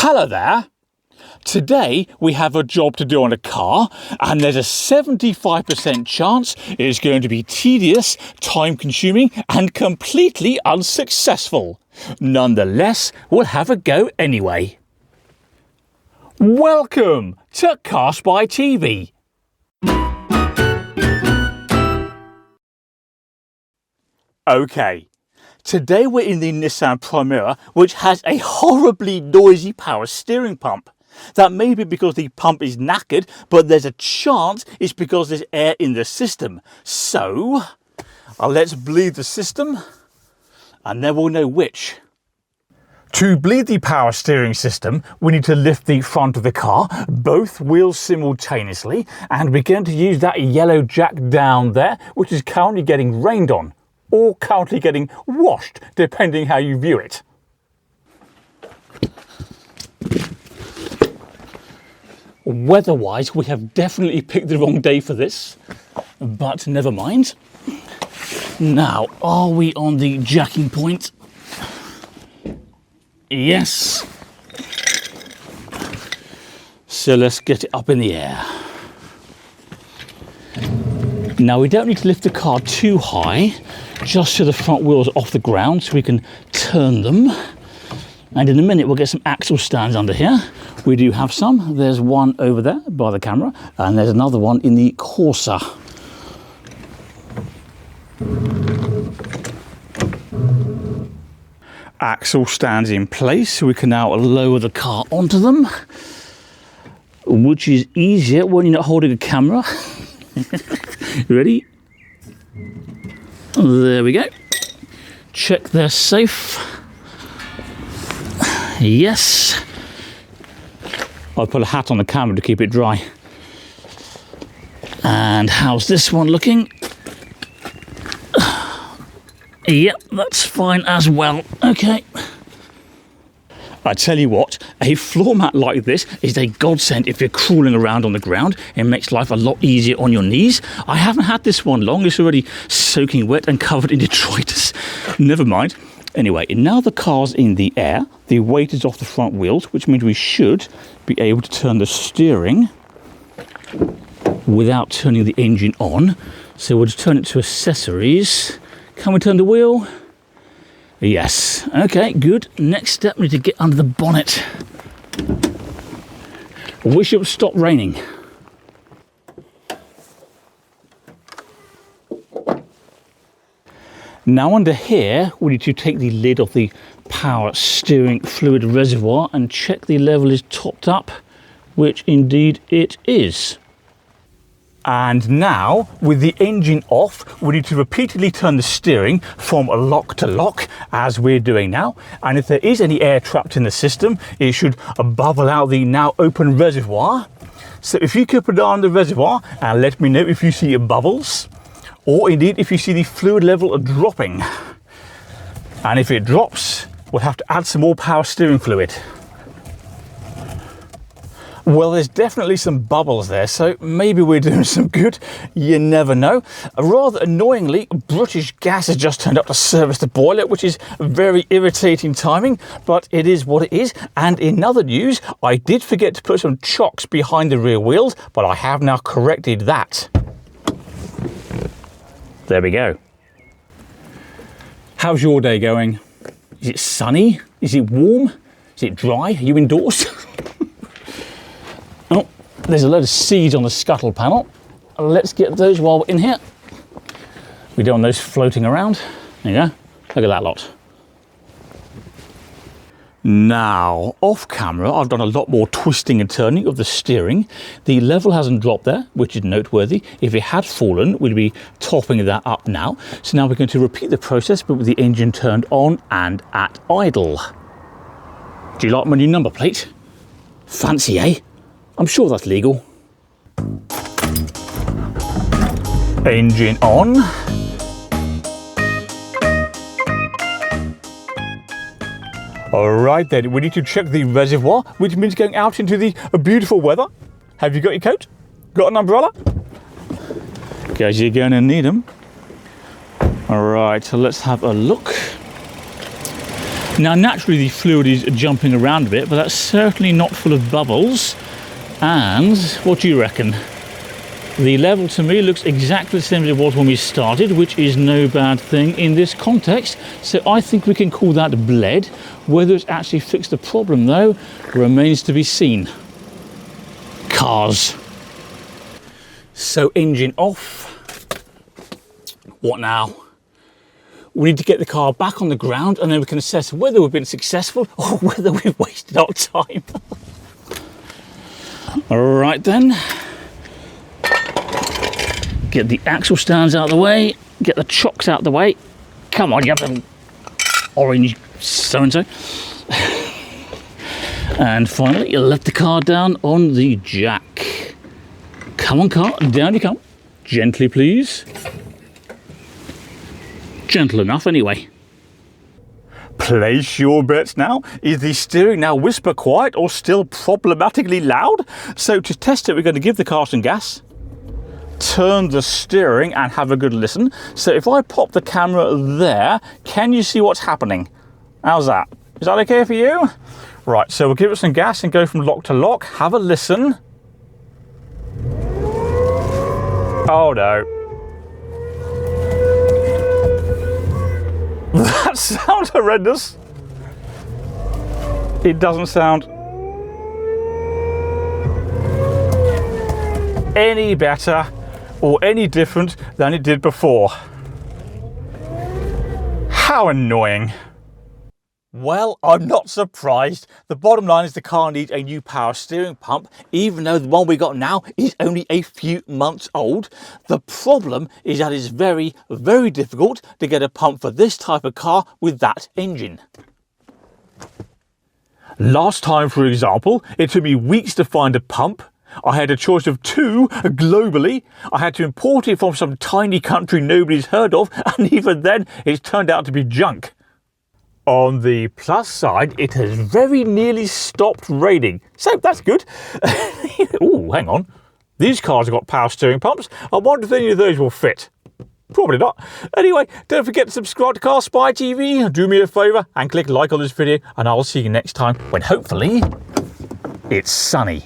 Hello there. Today we have a job to do on a car, and there's a 75% chance it's going to be tedious, time-consuming and completely unsuccessful. Nonetheless, we'll have a go anyway. Welcome to CarSpyTV. Okay, today we're in the Nissan Primera, which has a horribly noisy power steering pump. That may be because the pump is knackered, but there's a chance it's because there's air in the system. So, let's bleed the system, and then we'll know which. To bleed the power steering system, we need to lift the front of the car, both wheels simultaneously, and we're going to use that yellow jack down there, which is currently getting rained on, or currently getting washed, depending how you view it. Weather-wise, we have definitely picked the wrong day for this, but never mind. Now, are we on the jacking point? Yes. So let's get it up in the air. Now, we don't need to lift the car too high, just so the front wheels are off the ground so we can turn them. And in a minute, we'll get some axle stands under here. We do have some. There's one over there by the camera, and there's another one in the Corsa. Axle stands in place, so we can now lower the car onto them, which is easier when you're not holding a camera. Ready? There we go. Check they're safe. Yes. I'll put a hat on the camera to keep it dry. And how's this one looking? Yep, that's fine as well. Okay. I tell you what, a floor mat like this is a godsend if you're crawling around on the ground. It makes life a lot easier on your knees. I haven't had this one long. It's already soaking wet and covered in detritus. Never mind. Anyway, now the car's in the air, the weight is off the front wheels, which means we should be able to turn the steering without turning the engine on. So we'll just turn it to accessories. Can we turn the wheel? Yes. Okay, good. Next step, we need to get under the bonnet. I wish it would stop raining. Now under here, we need to take the lid off the power steering fluid reservoir and check the level is topped up, which indeed it is. And now, with the engine off, we need to repeatedly turn the steering from lock to lock, as we're doing now. And if there is any air trapped in the system, it should bubble out the now open reservoir. So if you could put it on the reservoir and let me know if you see bubbles, or indeed if you see the fluid level dropping. And if it drops, we'll have to add some more power steering fluid. Well, there's definitely some bubbles there, so maybe we're doing some good. You never know. Rather annoyingly, British Gas has just turned up to service the boiler, which is very irritating timing, but it is what it is. And in other news, I did forget to put some chocks behind the rear wheels, but I have now corrected that. There we go. How's your day going? Is it sunny? Is it warm? Is it dry? Are you indoors? Oh, there's a load of seeds on the scuttle panel. Let's get those while we're in here. We don't want those floating around. There you go. Look at that lot. Now, off camera, I've done a lot more twisting and turning of the steering. The level hasn't dropped there, which is noteworthy. If it had fallen, we'd be topping that up now. So now we're going to repeat the process, but with the engine turned on and at idle. Do you like my new number plate? Fancy, eh? I'm sure that's legal. Engine on. Alright then, we need to check the reservoir, which means going out into the beautiful weather. Have you got your coat? Got an umbrella? Guess you're going to need them. Alright, so let's have a look. Now naturally the fluid is jumping around a bit, but that's certainly not full of bubbles. And what do you reckon? The level to me looks exactly the same as it was when we started, which is no bad thing in this context. So I think we can call that bled. Whether it's actually fixed the problem though, remains to be seen. Cars. So engine off. What now? We need to get the car back on the ground and then we can assess whether we've been successful or whether we've wasted our time. All right then. Get the axle stands out of the way, get the chocks out of the way. Come on, you have them orange so-and-so. And finally, you let the car down on the jack. Come on, car, down you come. Gently, please. Gentle enough, anyway. Place your bets now. Is the steering now whisper quiet or still problematically loud? So to test it, we're going to give the car some gas. Turn the steering and have a good listen. So if I pop the camera there, can you see what's happening? How's that? Is that okay for you? Right, so we'll give it some gas and go from lock to lock. Have a listen. Oh no. That sounds horrendous. It doesn't sound any better or any different than it did before. How annoying. Well, I'm not surprised. The bottom line is the car needs a new power steering pump, even though the one we got now is only a few months old. The problem is that it's very, very difficult to get a pump for this type of car with that engine. Last time, for example, it took me weeks to find a pump. I had a choice of 2 globally. I had to import it from some tiny country nobody's heard of, and even then it's turned out to be junk. On the plus side, it has very nearly stopped raining, so that's good. Oh, hang on. These cars have got power steering pumps. I wonder if any of those will fit. Probably not. Anyway, don't forget to subscribe to CarSpyTV, do me a favour and click like on this video, and I'll see you next time when hopefully it's sunny.